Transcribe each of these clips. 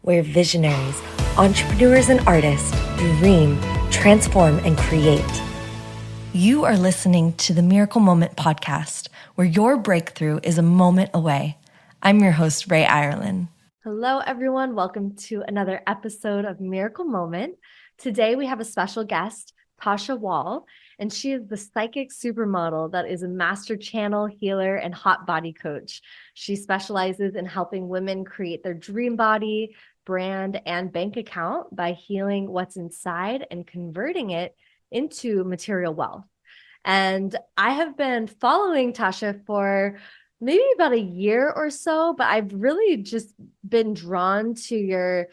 where visionaries, entrepreneurs, and artists dream, transform, and create. You are listening to the Miracle Moment podcast, where your breakthrough is a moment away. I'm your host, Irelan. Hello, everyone. Welcome to another episode of Miracle Moment. Today, we have a special guest, Tasha Wall, and she is the psychic supermodel that is a master channel, healer, and hot body coach. She specializes in helping women create their dream body, brand, and bank account by healing what's inside and converting it into material wealth. And I have been following Tasha for maybe about a year or so, but I've really just been drawn to your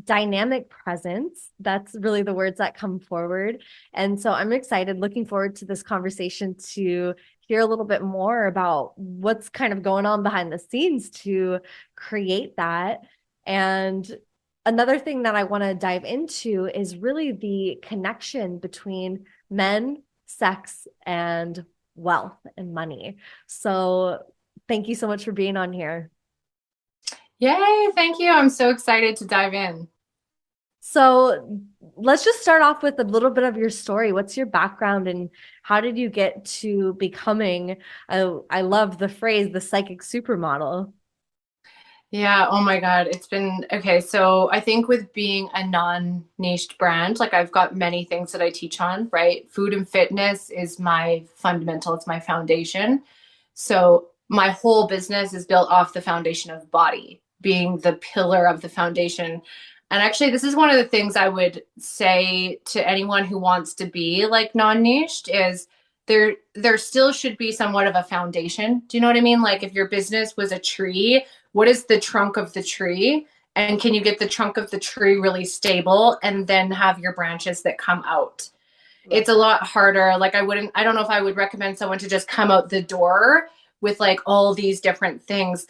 dynamic presence. That's really the words that come forward. And so I'm excited, looking forward to this conversation to hear a little bit more about what's kind of going on behind the scenes to create that. And another thing that I want to dive into is really the connection between men, sex, and wealth and money. So thank you so much for being on here. Yay, thank you. I'm so excited to dive in. So let's just start off with a little bit of your story. What's your background and how did you get to becoming, I love the phrase, the psychic supermodel? Yeah, oh my God. It's been okay. So I think with being a non-niched brand, like I've got many things that I teach on, right? Food and fitness is my fundamental, it's my foundation. So my whole business is built off the foundation of body being the pillar of the foundation. And actually, this is one of the things I would say to anyone who wants to be like non-niched is there still should be somewhat of a foundation. Do you know what I mean? Like if your business was a tree, what is the trunk of the tree? And can you get the trunk of the tree really stable and then have your branches that come out? It's a lot harder. Like I don't know if I would recommend someone to just come out the door with like all these different things.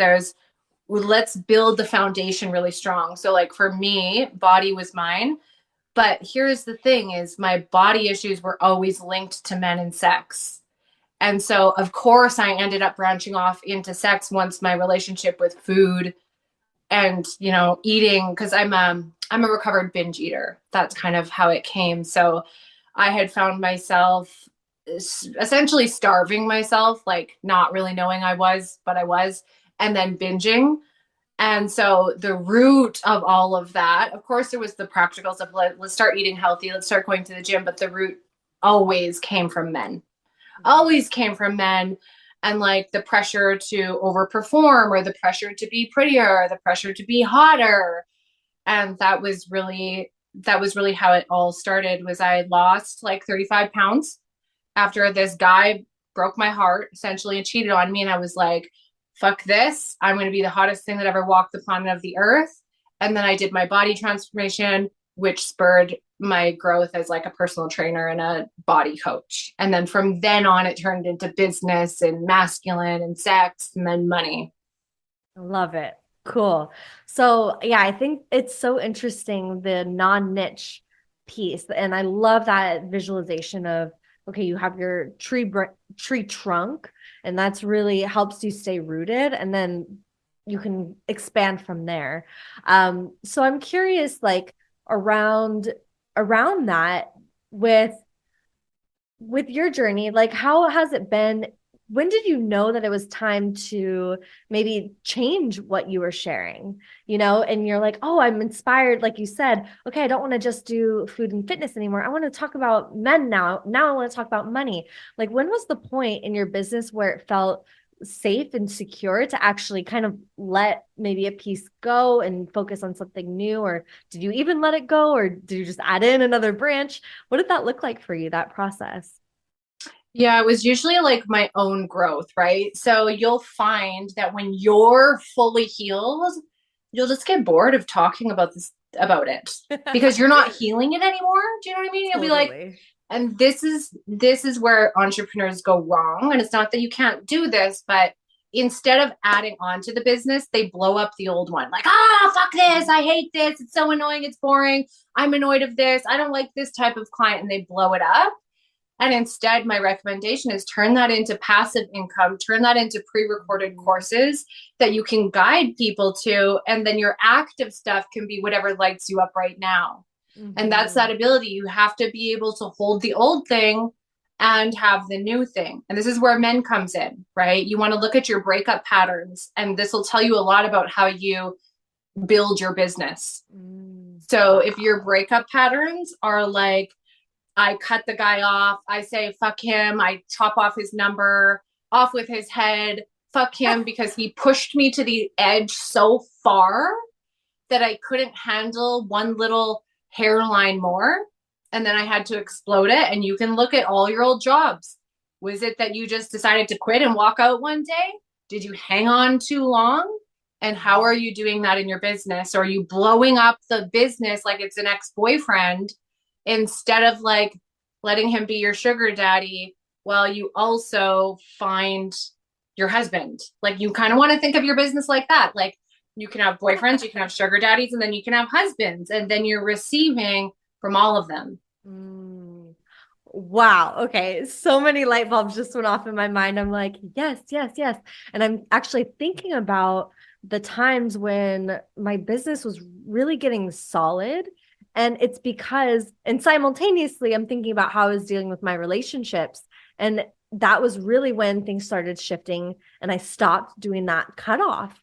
Let's build the foundation really strong. So like for me, body was mine. But here's the thing is my body issues were always linked to men and sex. And so of course I ended up branching off into sex once my relationship with food and, eating, because I'm a recovered binge eater. That's kind of how it came. So I had found myself essentially starving myself, like not really knowing I was, but I was, and then binging. And so the root of all of that, of course, there was the practical stuff. Let's start eating healthy. Let's start going to the gym. But the root always came from men, always came from men. And like the pressure to overperform or the pressure to be prettier, or the pressure to be hotter. And that was really how it all started. Was I lost like 35 pounds after this guy broke my heart essentially and cheated on me. And I was like, fuck this. I'm going to be the hottest thing that ever walked the planet of the earth. And then I did my body transformation, which spurred my growth as like a personal trainer and a body coach. And then from then on, it turned into business and masculine and sex and then money. Love it. Cool. So yeah, I think it's so interesting, the non-niche piece. And I love that visualization of, okay, you have your tree trunk, and that's really helps you stay rooted, and then you can expand from there. So I'm curious, like around that with your journey, like how has it been? When did you know that it was time to maybe change what you were sharing, and you're like, oh, I'm inspired. Like you said, okay, I don't want to just do food and fitness anymore. I want to talk about men now. Now I want to talk about money. Like when was the point in your business where it felt safe and secure to actually kind of let maybe a piece go and focus on something new? Or did you even let it go? Or did you just add in another branch? What did that look like for you, that process? Yeah, it was usually like my own growth, right? So you'll find that when you're fully healed, you'll just get bored of talking about it because you're not healing it anymore. Do you know what I mean? You'll be like, Totally. and this is where entrepreneurs go wrong. And it's not that you can't do this, but instead of adding on to the business, they blow up the old one. Like, fuck this. I hate this. It's so annoying. It's boring. I'm annoyed of this. I don't like this type of client. And they blow it up. And instead, my recommendation is turn that into passive income, turn that into pre-recorded courses that you can guide people to. And then your active stuff can be whatever lights you up right now. And that's that ability. You have to be able to hold the old thing and have the new thing. And this is where men comes in, right? You want to look at your breakup patterns, and this will tell you a lot about how you build your business. So if your breakup patterns are like, I cut the guy off, I say, fuck him, I chop off his number, off with his head, fuck him because he pushed me to the edge so far that I couldn't handle one little hairline more. And then I had to explode it. And you can look at all your old jobs. Was it that you just decided to quit and walk out one day? Did you hang on too long? And how are you doing that in your business? Or are you blowing up the business like it's an ex-boyfriend instead of like letting him be your sugar daddy while you also find your husband? Like, you kind of want to think of your business like that. Like, you can have boyfriends, you can have sugar daddies, and then you can have husbands, and then you're receiving from all of them. Wow. Okay. So many light bulbs just went off in my mind. I'm like, yes, yes, yes. And I'm actually thinking about the times when my business was really getting solid. And it's because, and simultaneously, I'm thinking about how I was dealing with my relationships. And that was really when things started shifting. And I stopped doing that cutoff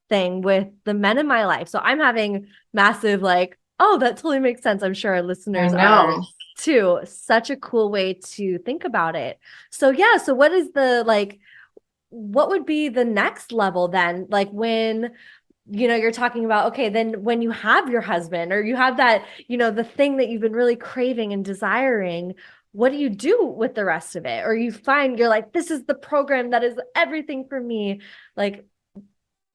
thing with the men in my life. So I'm having massive, like, oh, that totally makes sense. I'm sure our listeners are too. Such a cool way to think about it. So yeah, so what is the like, what would be the next level then? Like when, you're talking about, okay, then when you have your husband or you have that, the thing that you've been really craving and desiring, what do you do with the rest of it? Or you find you're like, this is the program that is everything for me. Like,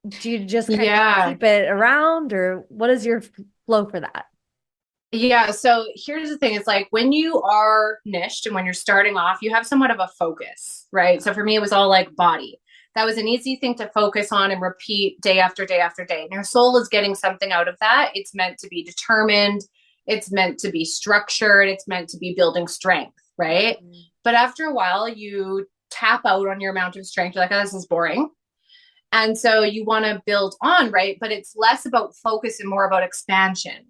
do you just kind of keep it around, or what is your flow for that? Yeah. So here's the thing. It's like when you are niched and when you're starting off, you have somewhat of a focus, right? So for me, it was all like body. That was an easy thing to focus on and repeat day after day after day. And your soul is getting something out of that. It's meant to be determined. It's meant to be structured. It's meant to be building strength, right? But after a while, you tap out on your amount of strength. You're like, oh, this is boring. And so you want to build on, right? But it's less about focus and more about expansion.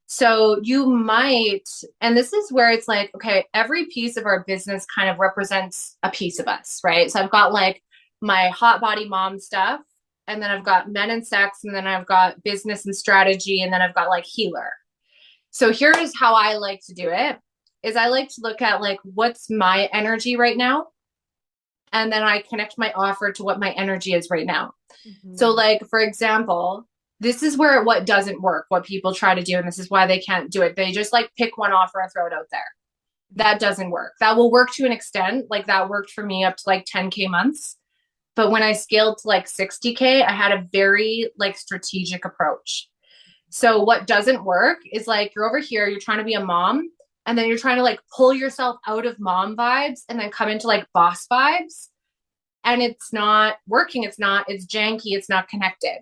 So you might, and this is where it's like, okay, every piece of our business kind of represents a piece of us, right? So I've got like my hot body mom stuff, and then I've got men and sex, and then I've got business and strategy, and then I've got like healer. So here's how I like to do it, is I like to look at like, what's my energy right now? And then I connect my offer to what my energy is right now. So like, for example, this is where what doesn't work, what people try to do, and this is why they can't do it. They just like pick one offer and throw it out there. That doesn't work. That will work to an extent. Like that worked for me up to like 10K months. But when I scaled to like 60K, I had a very like strategic approach. So what doesn't work is like, you're over here, you're trying to be a mom, and then you're trying to like pull yourself out of mom vibes and then come into like boss vibes. And it's not working. It's janky. It's not connected.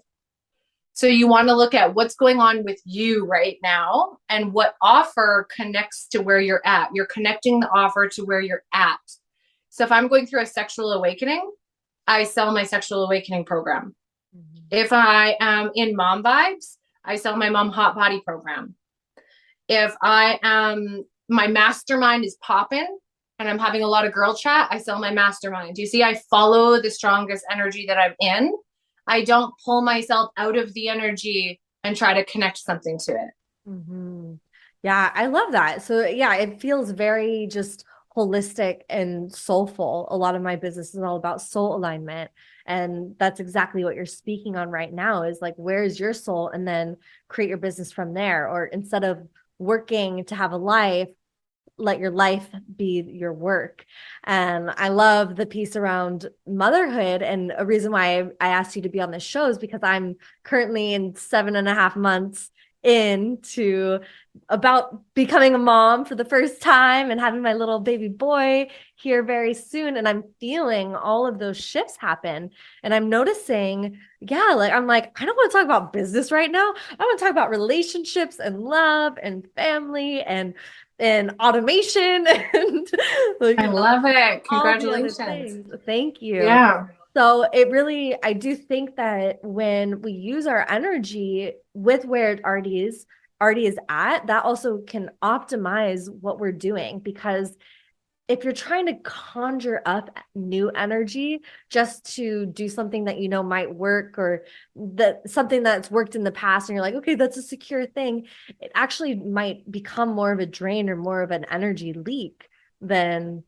So you want to look at what's going on with you right now and what offer connects to where you're at. You're connecting the offer to where you're at. So if I'm going through a sexual awakening, I sell my sexual awakening program. If I am in mom vibes, I sell my mom hot body program. If I am, my mastermind is popping and I'm having a lot of girl chat, I sell my mastermind. You see, I follow the strongest energy that I'm in. I don't pull myself out of the energy and try to connect something to it. Yeah, I love that. So yeah, it feels very just holistic and soulful. A lot of my business is all about soul alignment. And that's exactly what you're speaking on right now, is like, where's your soul? And then create your business from there. Or instead of working to have a life, let your life be your work. And I love the piece around motherhood. And a reason why I asked you to be on this show is because I'm currently in 7.5 months into about becoming a mom for the first time and having my little baby boy here very soon. And I'm feeling all of those shifts happen. And I'm noticing, yeah, like, I'm like, I don't want to talk about business right now. I want to talk about relationships and love and family and and automation and I love it. all the other Congratulations. things. Thank you. Yeah. So it really, I do think that when we use our energy with where it already is at, that also can optimize what we're doing. Because if you're trying to conjure up new energy just to do something that you know might work, or that something that's worked in the past and you're like, okay, that's a secure thing, it actually might become more of a drain or more of an energy leak than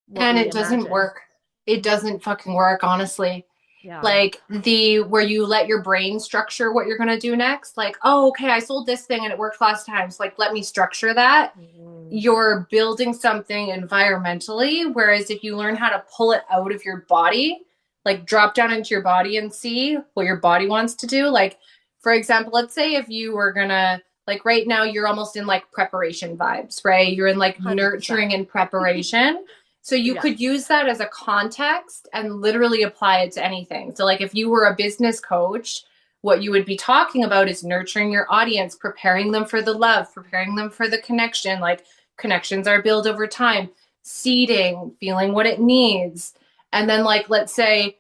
what And we it doesn't imagine. work. It doesn't fucking work, honestly. Yeah. Like the where you let your brain structure what you're gonna do next. Like, oh, okay, I sold this thing and it worked last time. So like let me structure that. Mhm. You're building something environmentally. Whereas if you learn how to pull it out of your body, like drop down into your body and see what your body wants to do. Like, for example, let's say if you were gonna, like right now, you're almost in like preparation vibes, right? You're in like 100%. nurturing and preparation. So you Yeah. could use that as a context and literally apply it to anything. So, like if you were a business coach, what you would be talking about is nurturing your audience, preparing them for the love, preparing them for the connection. Like connections are built over time, seeding, feeling what it needs. And then, like, let's say,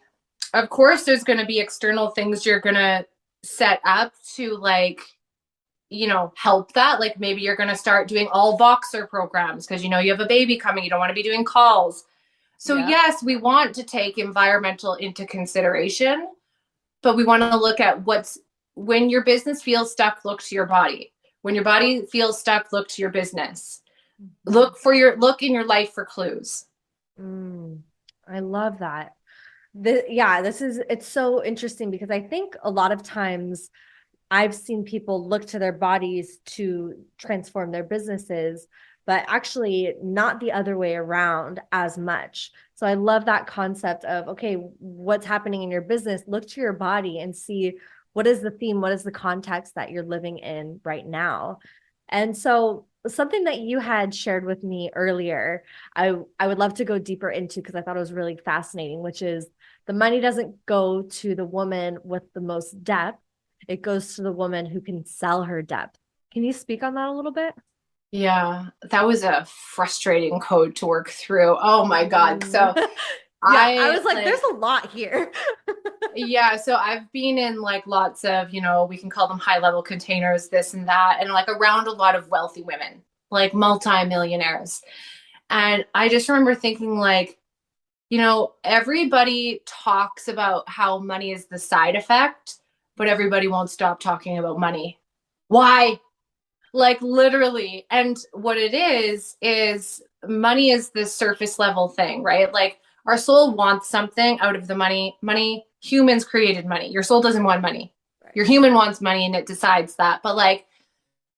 of course, there's going to be external things you're going to set up to, like, help that. Like maybe you're going to start doing all Voxer programs because you have a baby coming. You don't want to be doing calls. So, Yep. yes, we want to take environmental into consideration, but we want to look at when your business feels stuck, look to your body. When your body feels stuck, look to your business. Mhm. Look in your life for clues. Mm, I love that. Yeah, it's so interesting because I think a lot of times I've seen people look to their bodies to transform their businesses, but actually not the other way around as much. So I love that concept of, okay, what's happening in your business? Look to your body and see what is the theme, what is the context that you're living in right now. And so something that you had shared with me earlier, I would love to go deeper into because I thought it was really fascinating, which is the money doesn't go to the woman with the most depth, it goes to the woman who can sell her depth. Can you speak on that a little bit? Yeah, that was a frustrating code to work through. Oh my God. Mm. So Yeah, I I was like, there's like a lot here. Yeah, so I've been in like lots of, we can call them high level containers, this and that, and like around a lot of wealthy women, like multi-millionaires. And I just remember thinking, like, everybody talks about how money is the side effect, but everybody won't stop talking about money. Why? Like literally. And what it is money is this surface level thing, right? Like our soul wants something out of the money. Money, humans created money. Your soul doesn't want money. Right. Your human wants money and it decides that. But like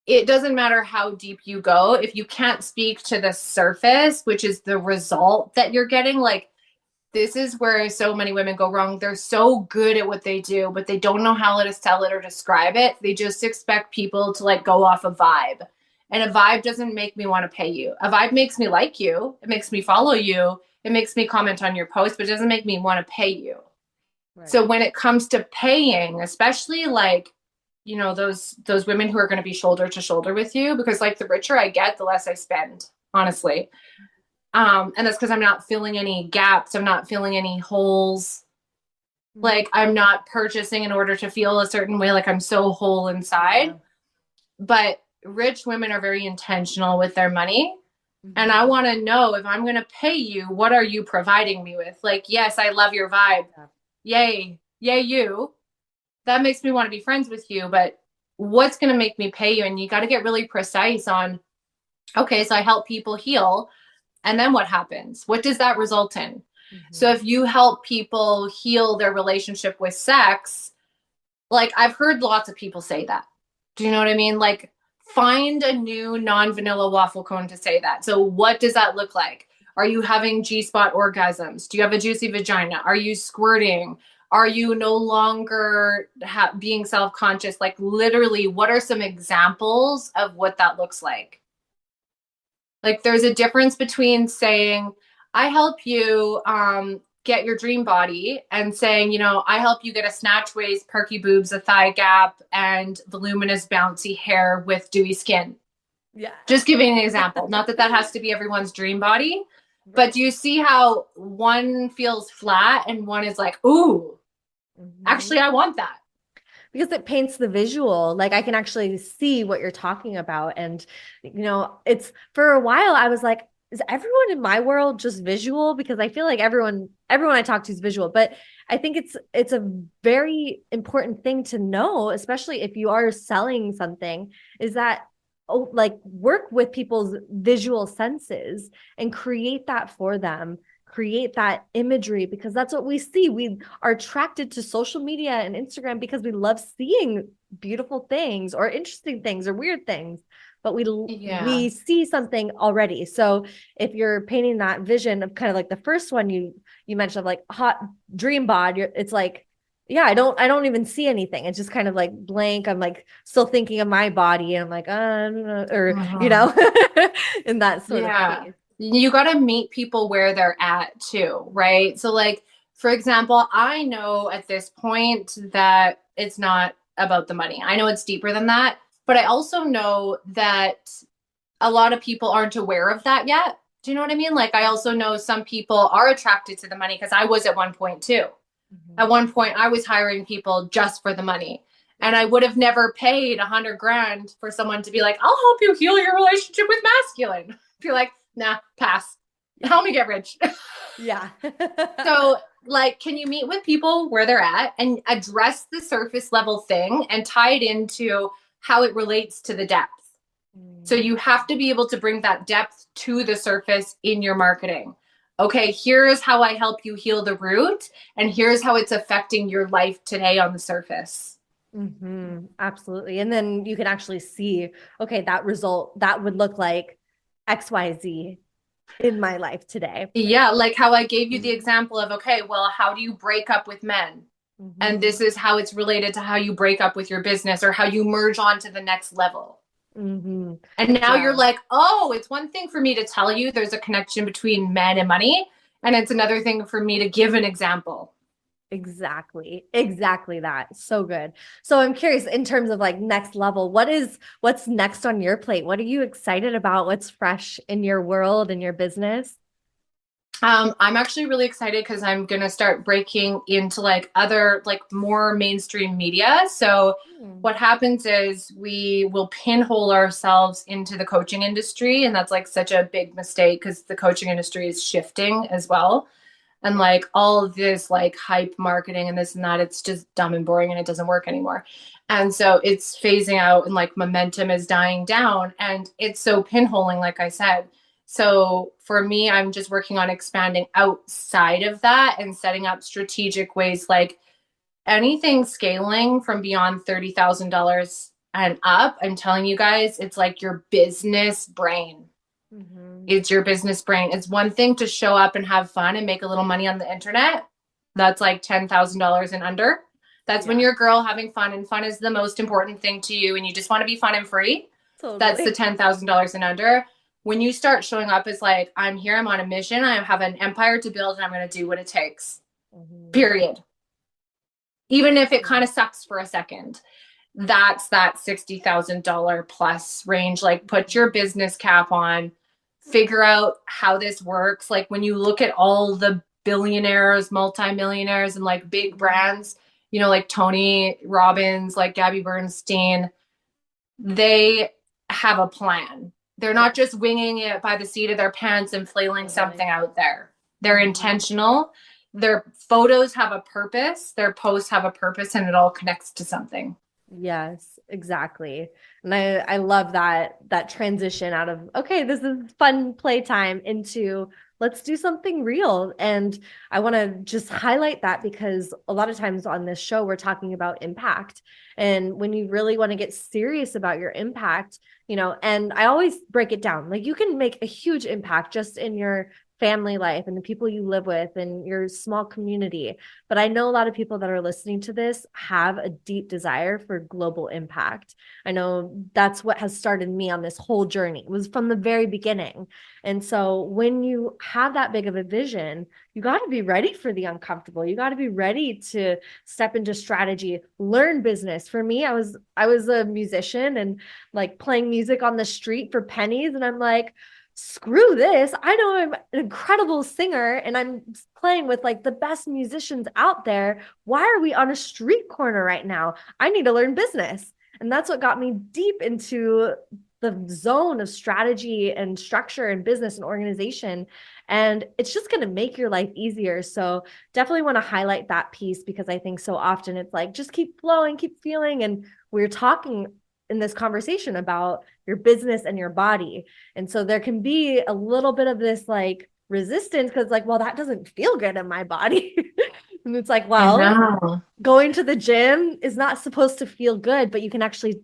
it doesn't matter how deep you go if you can't speak to the surface, which is the result that you're getting. Like this is where so many women go wrong. They're so good at what they do, but they don't know how to sell it or describe it. They just expect people to like go off a vibe. And a vibe doesn't make me want to pay you. A vibe makes me like you. It makes me follow you. It makes me comment on your post, but it doesn't make me want to pay you. Right. So when it comes to paying, especially like, those women who are going to be shoulder to shoulder with you, because like the richer I get, the less I spend, honestly. And that's because I'm not filling any gaps. I'm not filling any holes. Mhm. Like I'm not purchasing in order to feel a certain way. Like I'm so whole inside. Yeah. But rich women are very intentional with their money. And I Mhm. want to know, if I'm going to pay you, what are you providing me with? Like, yes, I love your vibe. Yeah. Yay. Yay, you. That makes me want to be friends with you. But what's going to make me pay you? And you got to get really precise on, okay, so I help people heal. And then what happens? What does that result in? So Mhm. if you help people heal their relationship with sex, like I've heard lots of people say that. Do you know what I mean? Like find a new non-vanilla waffle cone to say that. So what does that look like? Are you having G-spot orgasms? Do you have a juicy vagina? Are you squirting? Are you no longer being self-conscious? Like literally, what are some examples of what that looks like? Like there's a difference between saying, I help you get your dream body, and saying, I help you get a snatch waist, perky boobs, a thigh gap, and voluminous, bouncy hair with dewy skin. Yeah. Just giving an example. Not that that has to be everyone's dream body, but Right. do you see how one feels flat and one is like, ooh, Mhm. actually, I want that. Because it paints the visual. Like I can actually see what you're talking about. And, it's for a while I was like, is everyone in my world just visual? Because I feel like everyone I talk to is visual. But I think it's a very important thing to know, especially if you are selling something, is that like work with people's visual senses and create that for them, create that imagery, because that's what we see. We are attracted to social media and Instagram because we love seeing beautiful things or interesting things or weird things, but Yeah. we see something already. So if you're painting that vision of kind of like the first one you mentioned of like hot dream bod, it's like, yeah, I don't even see anything. It's just kind of like blank. I'm like still thinking of my body and I'm like, or Mhm. in that sort of Yeah. case. You got to meet people where they're at too, right? So, like, for example, I know at this point that it's not about the money. I know it's deeper than that, but I also know that a lot of people aren't aware of that yet. Do you know what I mean? Like, I also know some people are attracted to the money because I was at one point too. At Mhm. one point, I was hiring people just for the money. And I would have never paid 100 grand for someone to be like, I'll help you heal your relationship with masculine. If you're like, nah, pass. Help me get rich. Yeah. So, like, can you meet with people where they're at and address the surface level thing and tie it into how it relates to the depth? So Mm. you have to be able to bring that depth to the surface in your marketing. Okay, here's how I help you heal the root, and here's how it's affecting your life today on the surface. Absolutely. And then you can actually see, okay, that result that would look like XYZ in my life today. Yeah, like how I gave you the Mhm. example of, okay, well, how do you break up with men? And Mhm. this is how it's related to how you break up with your business or how you merge on to the next level. Mhm. And now you're Yeah. like, oh, it's one thing for me to tell you there's a connection between men and money. And it's another thing for me to give an example. Exactly. Exactly that. So good. So I'm curious in terms of like next level, what's next on your plate? What are you excited about? What's fresh in your world and your business? I'm actually really excited because I'm gonna start breaking into like other like more mainstream media. So Hmm. what happens is we will pinhole ourselves into the coaching industry, and that's like such a big mistake because the coaching industry is shifting as well. And Yeah. like all of this like hype marketing and this and that, it's just dumb and boring and it doesn't work anymore. And so it's phasing out and like momentum is dying down and it's so pinholing, like I said. So for me, I'm just working on expanding outside of that and setting up strategic ways like anything scaling from beyond $30,000 and up. I'm telling you guys, it's like your business brain. Hmm. It's your business brain. It's one thing to show up and have fun and make a little money on the internet. That's like $10,000 and under. That's when Yeah, you're a girl having fun, and fun is the most important thing to you, and you just want to be fun and free. That's the totally. $10,000 and under. When you start showing up as like, I'm here, I'm on a mission, I have an empire to build, and I'm going to do what it takes, Hmm. period. Even if it Yeah. kind of sucks for a second, that's that $60,000 plus range. Like, put your Mhm. business cap on, figure out how this works. Like, when you look at all the billionaires, multimillionaires, and like big brands, like Tony Robbins, like Gabby Bernstein, they have a plan. They're not Yeah, just winging it by the seat of their pants and flailing totally. something out there. They're Hmm. intentional. Their photos have a purpose, their posts have a purpose, and it all connects to something. Yes, exactly. And I love that transition out of, okay, this is fun playtime into let's do something real. And I want to just highlight that because a lot of times on this show we're talking about impact. And when you really want to get serious about your impact, and I always break it down. Like you can make a huge impact just in your family life and the people you live with and your small community. But I know a lot of people that are listening to this have a deep desire for global impact. I know that's what has started me on this whole journey. It was from the very beginning. And so when you have that big of a vision, you got to be ready for the uncomfortable. You got to be ready to step into strategy, learn business. For me, I was a musician and like playing music on the street for pennies. And I'm like, screw this. I know I'm an incredible singer and I'm playing with like the best musicians out there. Why are we on a street corner right now? I need to learn business. And that's what got me deep into the zone of strategy and structure and business and organization. And it's just going to make your life easier. So definitely want to highlight that piece because I think so often it's like, just keep flowing, keep feeling. And we're talking in this conversation about your business and your body. And so there can be a little bit of this like resistance because like, well, that doesn't feel good in my body. And it's like, well, going to the gym is not supposed to feel good, but you can actually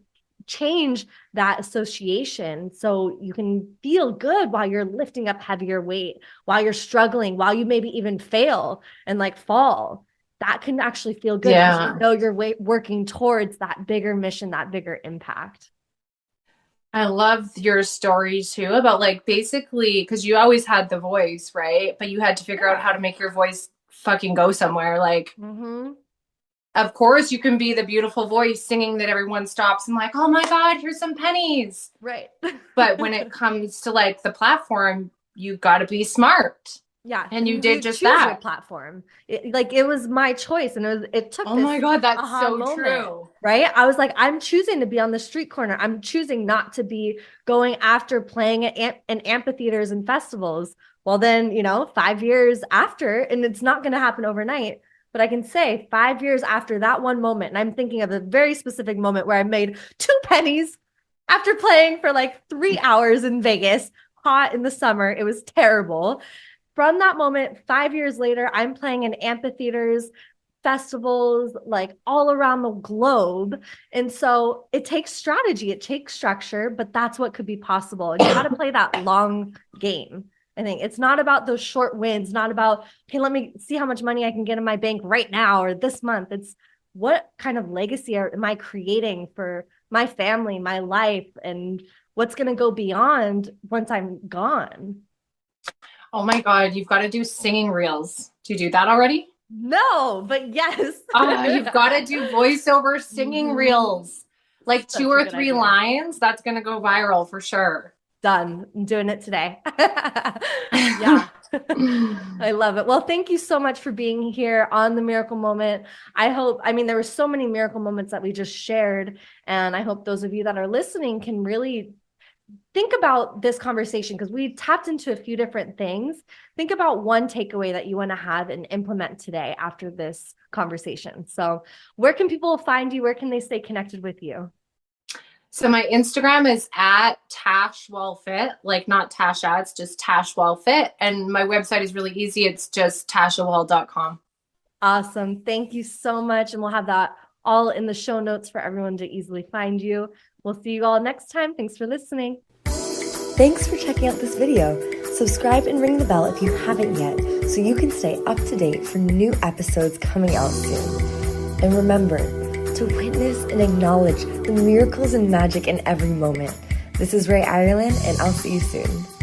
change that association so you can feel good while you're lifting up heavier weight, while you're struggling, while you maybe even fail and like fall. That can actually feel good because you know you're working towards that bigger mission, that bigger impact. I love your story too about like basically because you always had the voice, right? But you had to figure out how to make your voice fucking go somewhere. Like, of course, you can be the beautiful voice singing that everyone stops and like, oh my God, here's some pennies. Right. But when it comes to like the platform, you got to be smart. Yeah. And you did just that. Your platform. It was my choice. And it took oh my God, that's so moment, true. Right. I was like, I'm choosing to be on the street corner. I'm choosing not to be going after playing at amphitheaters and festivals. Well, then, 5 years after, and it's not going to happen overnight, but I can say 5 years after that one moment, and I'm thinking of a very specific moment where I made 2 pennies after playing for like 3 hours in Vegas, hot in the summer. It was terrible. From that moment, 5 years later, I'm playing in amphitheaters, festivals, like all around the globe. And so it takes strategy, it takes structure, but that's what could be possible. And you got to play that long game. I think it's not about those short wins, not about, okay, let me see how much money I can get in my bank right now or this month. It's what kind of legacy am I creating for my family, my life, and what's going to go beyond once I'm gone. Oh my God, you've got to do singing reels. Do you do that already? No, but yes. You've got to do voiceover singing reels. Like such 2 or 3 lines. That's going to go viral for sure. Done. I'm doing it today. Yeah. I love it. Well, thank you so much for being here on the Miracle Moment. There were so many miracle moments that we just shared. And I hope those of you that are listening can really think about this conversation because we tapped into a few different things. Think about one takeaway that you want to have and implement today after this conversation. So where can people find you? Where can they stay connected with you? So my Instagram is at Tasha Wall Fit, like not Tasha, it's just Tasha Wall Fit. And my website is really easy. It's just tashawall.com. Awesome. Thank you so much. And we'll have that all in the show notes for everyone to easily find you. We'll see you all next time. Thanks for listening. Thanks for checking out this video. Subscribe and ring the bell if you haven't yet so you can stay up to date for new episodes coming out soon. And remember to witness and acknowledge the miracles and magic in every moment. This is Irelan, and I'll see you soon.